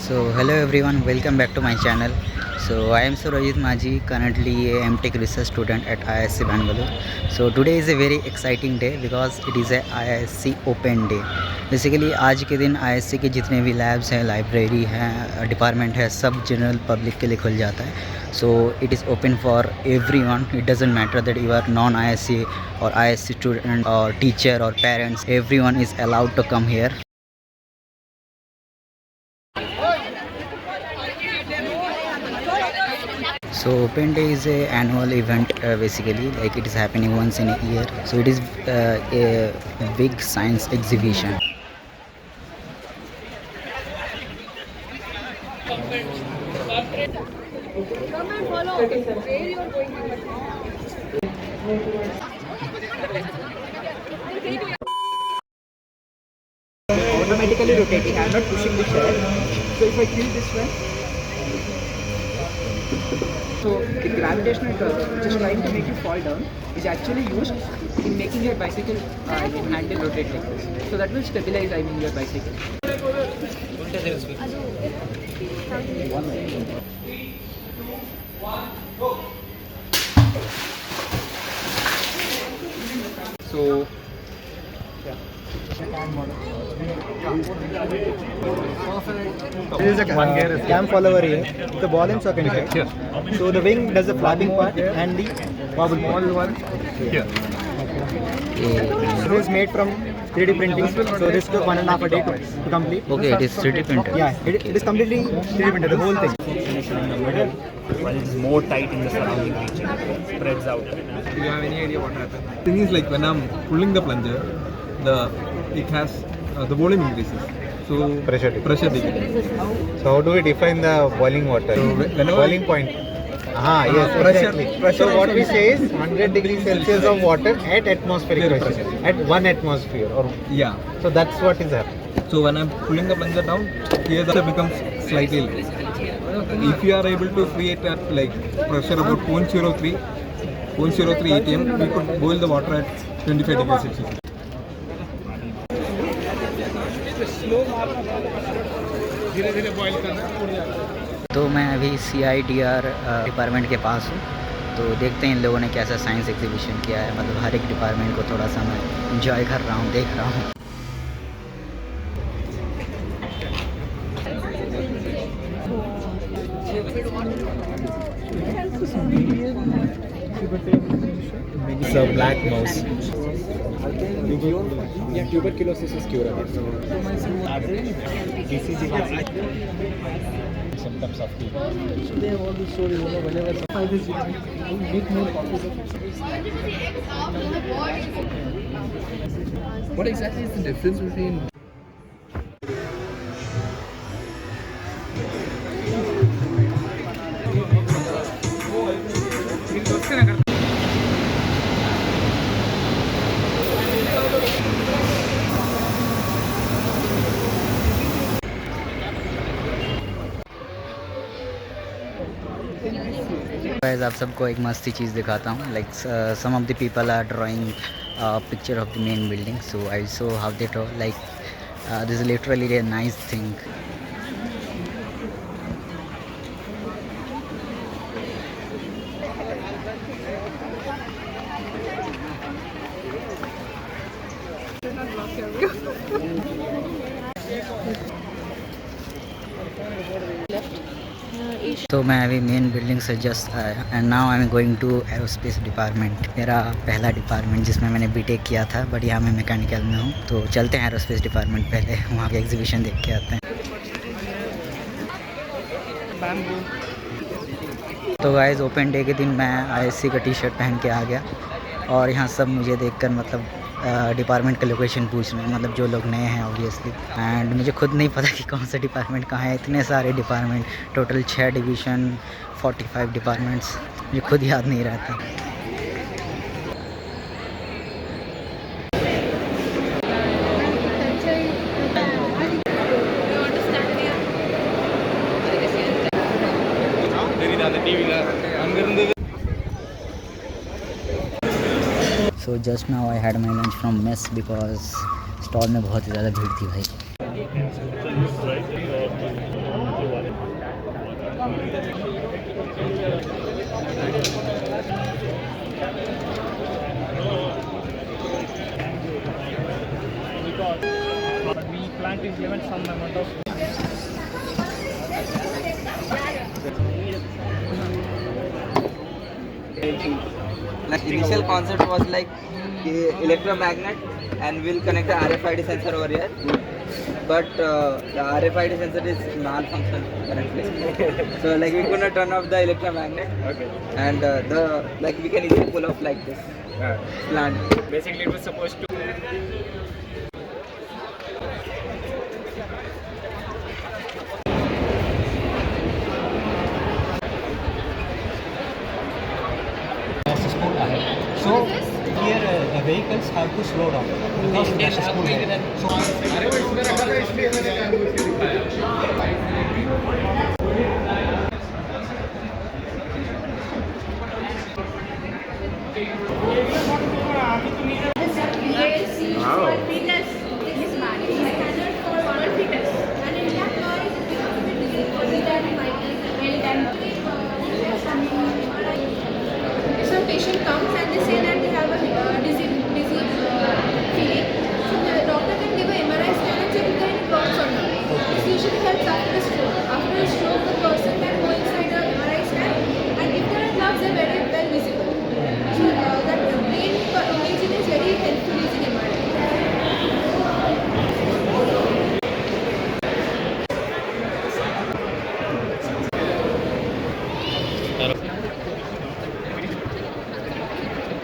So hello everyone, welcome back to my channel. So I am Surajit Maji, currently a MTech research student at IISc Bangalore. So today is a very exciting day because it is a IISc Open Day. Basically आज के दिन IISc के जितने भी labs हैं, library हैं, department है, सब जनरल पब्लिक के लिए खुल जाता है. So it is open for everyone. It doesn't matter that you are non-IISc or IISc student or teacher or parents. Everyone is allowed to come here. So Open Day is a annual event, basically, like it is happening once in a year. So it is a big science exhibition. Come and follow. Where you are going? Automatically rotating. I am not pushing the chair. So if I tilt this one, so the gravitational curve, which is trying to make you fall down, is actually used in making your bicycle handle rotate like this. So that will stabilize, your bicycle. So This is a cam follower here. The ball and socket here. So the wing does the flapping part and the wobble part. One here. So this is made from 3D printing. So this took 1.5 day to complete. Okay, it is 3D printed. Yeah, it is completely 3D printed, the whole thing. While it is more tight in the surrounding region, spreads out. Do you have any idea what happened? Thing is, like when I'm pulling the plunger, it has the volume increases. So Pressure decreases. So how do we define the boiling water? Boiling point. Yes, pressure- pressure So what also we is- say is 100 degrees Celsius of water at atmospheric pressure. At 1 atmosphere. Yeah. So that's what is happening. So when I'm pulling the plunger down, here the pressure becomes slightly less. If you are able to create at like pressure about 0.03 atm, we could boil the water at 25 degrees Celsius. तो मैं अभी CIDR department के पास हूँ. तो देखते हैं इन लोगों ने कैसा साइंस एग्जीबिशन किया है. मतलब हर एक डिपार्टमेंट को थोड़ा सा मैं इंजॉय कर रहा हूँ, देख रहा हूँ. It's a black mouse. yeah, tuberculosis is curable. Symptoms of TB. So they have all these stories, whenever five is make more copies of it. What exactly is the difference between guys, आप सबको एक मस्ती चीज़ दिखाता हूँ. Like some of the people are drawing picture of the main building. So I saw how they draw. Like this is literally a nice thing. तो मैं अभी मेन बिल्डिंग से जस्ट आया and now I am going to aerospace department. मेरा पहला department जिसमें मैंने BTech किया था, बट यहाँ मैं मैकेनिकल में हूँ. तो चलते हैं एरोस्पेस डिपार्टमेंट, पहले वहाँ के एग्जीबिशन देख के आते हैं. तो गाइस, ओपन डे के दिन मैं IISc का टी-शर्ट पहन के आ गया और यहाँ सब मुझे देखकर मतलब डिपार्टमेंट का लोकेशन पूछ रहे हैं. मतलब जो लोग नए हैं ऑब्वियसली. एंड मुझे खुद नहीं पता कि कौन सा डिपार्टमेंट कहाँ है. इतने सारे डिपार्टमेंट, टोटल 6 डिवीज़न, 45 डिपार्टमेंट्स, मुझे खुद याद नहीं रहता. So just now I had my lunch from mess because stall में बहुत ही ज़्यादा भीड़ थी भाई. But we plan to implement some amount of Like initial concept was like electromagnet, and we'll connect the RFID sensor over here. But the RFID sensor is malfunction currently. So like we could not turn off the electromagnet. okay. And like we can easily pull off like this plant. Basically, it was supposed to. So here the vehicles have to slow down because there's a school there. So If some patient comes and they say that they have a disease feeling, so the doctor can give a MRI scan and check if there are any clots or not. This usually helps after a stroke. After a stroke, the person can go inside the MRI scan, and if there are clots, they are very well visible. So that brain imaging is very helpful using MRI.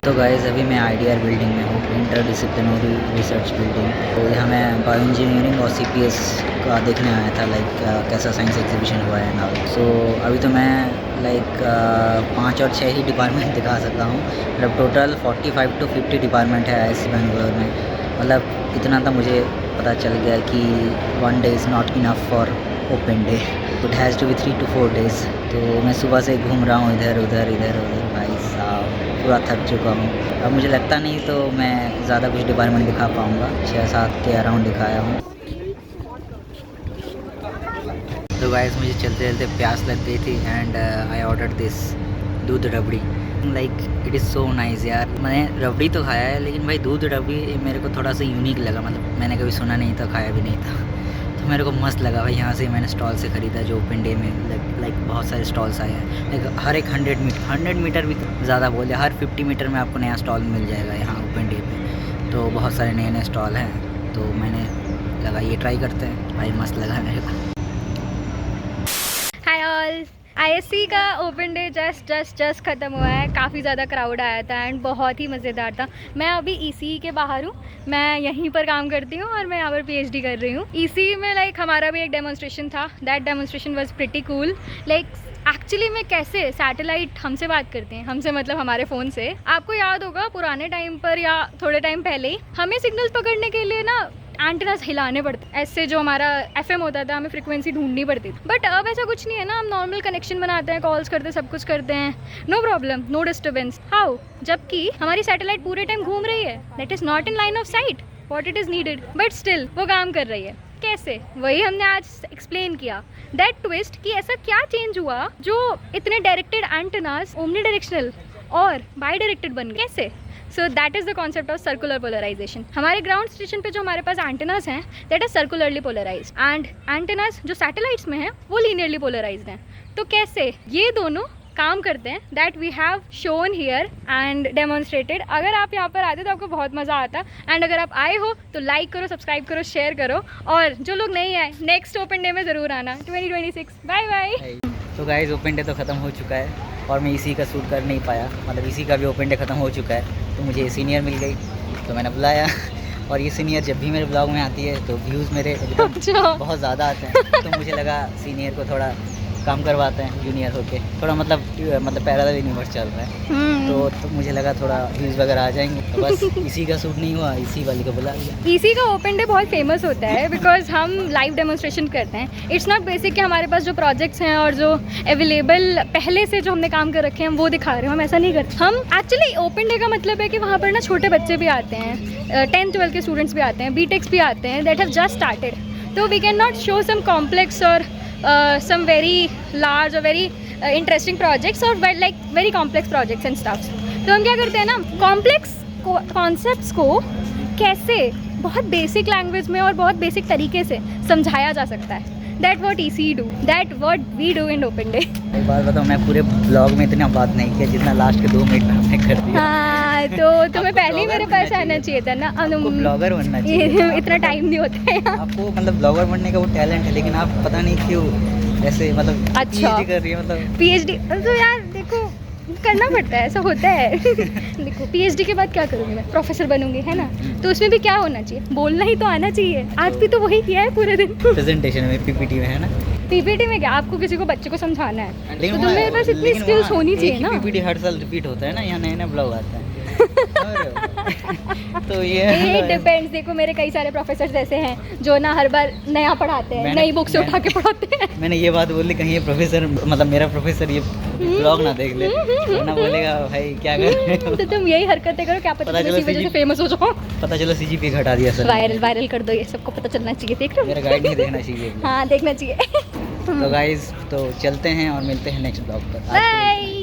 तो guys अभी मैं IDR building में हूँ, interdisciplinary research building. तो यहाँ मैं bio engineering और CPS का देखने आया था, लाइक कैसा साइंस एग्जीबिशन हुआ है ना। सो अभी तो मैं लाइक 5 और 6 ही डिपार्टमेंट दिखा सकता हूँ। मतलब टोटल 45 to 50 डिपार्टमेंट है आईआईएससी बेंगलोर में। मतलब इतना तो मुझे पता चल गया कि 1 day is not enough for open day, it has to be 3 to 4 days। तो मैं सुबह से घूम रहा हूँ इधर उधर भाई साहब, पूरा थक चुका हूँ। अब मुझे लगता नहीं तो मैं ज़्यादा कुछ डिपार्टमेंट दिखा पाऊँगा, 6-7 के अराउंड दिखाया हूँ। तो गाइस मुझे चलते चलते प्यास लग गई थी and I order this doodh rabri. Like it is so nice यार। मैंने रबड़ी तो खाया है, लेकिन भाई दूध रबड़ी मेरे को थोड़ा सा यूनिक लगा। मतलब मैंने कभी सुना नहीं था, खाया भी नहीं था, तो मेरे को मस्त लगा भाई। यहाँ से मैंने स्टॉल से ख़रीदा जो ओपन डे में लाइक बहुत सारे स्टॉल्स आए हैं। लाइक हर एक 100 मीटर भी ज़्यादा बोले, हर 50 मीटर में आपको नया स्टॉल मिल जाएगा यहाँ ओपन डे पे। तो बहुत सारे नए नए स्टॉल हैं, तो मैंने लगा ये ट्राई करते हैं भाई, मस्त लगा मेरे को। हाय ऑल, आईएससी का ओपन डे जस्ट ख़त्म हुआ है। काफ़ी ज़्यादा क्राउड आया था एंड बहुत ही मज़ेदार था। मैं अभी ईसी के बाहर हूँ, मैं यहीं पर काम करती हूँ और मैं यहाँ पर पीएचडी कर रही हूँ। ईसी में लाइक हमारा भी एक डेमोन्स्ट्रेशन था। That demonstration was pretty cool. Like actually में कैसे सैटेलाइट हमसे बात करते हैं, हमसे मतलब हमारे फ़ोन से। आपको याद होगा पुराने टाइम पर या थोड़े टाइम पहले ही हमें सिग्नल्स पकड़ने के लिए ना एंटेनास हिलाने पड़ते, ऐसे जो हमारा एफएम होता था हमें फ्रीक्वेंसी ढूंढनी पड़ती थी। बट अब ऐसा कुछ नहीं है ना, हम नॉर्मल कनेक्शन बनाते हैं, कॉल्स करते हैं, सब कुछ करते हैं, no problem, no disturbance. How? जबकि हमारी सैटेलाइट पूरे टाइम घूम रही है, that is not in line of sight what it is needed, but still वो काम कर रही है। कैसे? वही हमने आज एक्सप्लेन किया। दैट ट्विस्ट कि ऐसा क्या चेंज हुआ जो इतने डायरेक्टेड एंटेनास ओमनी डायरेक्शनल और बाई डायरेक्टेड बन गए, कैसे? So that is the concept of circular polarisation. हमारे ग्राउंड स्टेशन पे जो हमारे पास एंटेनास हैं that is circularly polarised and antennas जो सैटेलाइट्स में हैं वो लीनियरली पोलराइज्ड हैं। तो कैसे ये दोनों काम करते हैं, that we have shown here and demonstrated. अगर आप यहाँ पर आते तो आपको बहुत मज़ा आता, एंड अगर आप आए हो तो लाइक करो, सब्सक्राइब करो, शेयर करो, और जो लोग नहीं आए नेक्स्ट ओपन डे में ज़रूर आना 2026। Bye bye. तो गाइस ओपन डे तो ख़त्म हो चुका है और मैं इसी का शूट कर नहीं पाया। मतलब इसी का भी ओपन डे ख़त्म हो चुका है, तो मुझे सीनियर मिल गई तो मैंने बुलाया। और ये सीनियर जब भी मेरे ब्लॉग में आती है तो व्यूज़ मेरे एकदम बहुत ज़्यादा आते हैं, तो मुझे लगा सीनियर को थोड़ा काम करवाते हैं जूनियर होके। थोड़ा मतलब पैरेलल यूनिवर्स चल रहा है, तो मुझे लगा थोड़ा व्यूज़ वगैरह आ जाएंगे, तो बस इसी का शूट नहीं हुआ, इसी वाली को बुला लिया। इसी का ओपन डे बहुत फेमस होता है बिकॉज हम लाइव डेमोन्स्ट्रेशन करते हैं। इट्स नॉट बेसिक कि हमारे पास जो प्रोजेक्ट्स हैं और जो अवेलेबल पहले से जो हमने काम कर रखे हैं वो दिखा रहे हो, हम ऐसा नहीं करते। हम एक्चुअली ओपन डे का मतलब है कि वहाँ पर ना छोटे बच्चे भी आते हैं, 10th-12 के स्टूडेंट्स भी आते हैं, बीटेक्स भी आते हैं दैट हैव जस्ट स्टार्टेड। तो we can not show some complex और some very large or very interesting projects or but like very complex projects and stuff. तो हम क्या करते हैं ना, complex concepts को कैसे बहुत बेसिक लैंग्वेज में और बहुत बेसिक तरीके से समझाया जा सकता है. That what ECE do. That what we do in Open Day. एक बात बताओ, मैं पूरे ब्लॉग में इतना बात नहीं किया जितना लास्ट के 2 मिनट में हमने कर दिया. हाँ, तो तुम्हें पहले ही मेरे पास आना चाहिए था ना. आपको ब्लॉगर बनना चाहिए. इतना टाइम नहीं होता है. आपको मतलब ब्लॉगर बनने का वो टैलेंट है, लेकिन आप पता नहीं क्यों ऐसे मतलब अच्छा. PhD कर रही है मतलब. PhD तो यार देखो करना पड़ता है, ऐसा होता है. देखो PhD के बाद क्या करूँगी मैं, प्रोफेसर बनूंगी है ना, तो उसमें भी क्या होना चाहिए, बोलना ही तो आना चाहिए. आज भी तो वही किया है पूरे दिन. प्रेजेंटेशन में PPT में है ना. PPT में क्या, आपको किसी को बच्चे को समझाना है लेकिन तो तुम्हें पास इतनी लेकिन स्किल्स वहाँ होनी एक चाहिए ही ना. PPT हर साल रिपीट होता है ना, यहाँ नया नया ब्लॉग आता है. तो ये ये डिपेंड्स. देखो मेरे कई सारे प्रोफेसर ऐसे हैं जो ना हर बार नया पढ़ाते हैं, नई बुक से उठा के पढ़ाते हैं. मैंने ये बात बोली कहीं ये प्रोफेसर मतलब मेरा प्रोफेसर ये ब्लॉग ना देख ले, वरना बोलेगा भाई क्या कर रहे हो. तो तुम यही हरकतें करो, क्या पता पता तुम चला इसी वजह से CG फेमस हो जाओ. पता चलो CGP घटा दिया सर. वायरल कर दो, ये सबको पता चलना चाहिए. देख रहे हो, मेरा गाइड नहीं देखना चाहिए. हाँ देखना चाहिए. तो गाइज तो चलते हैं और मिलते हैं नेक्स्ट ब्लॉग पर. बाय.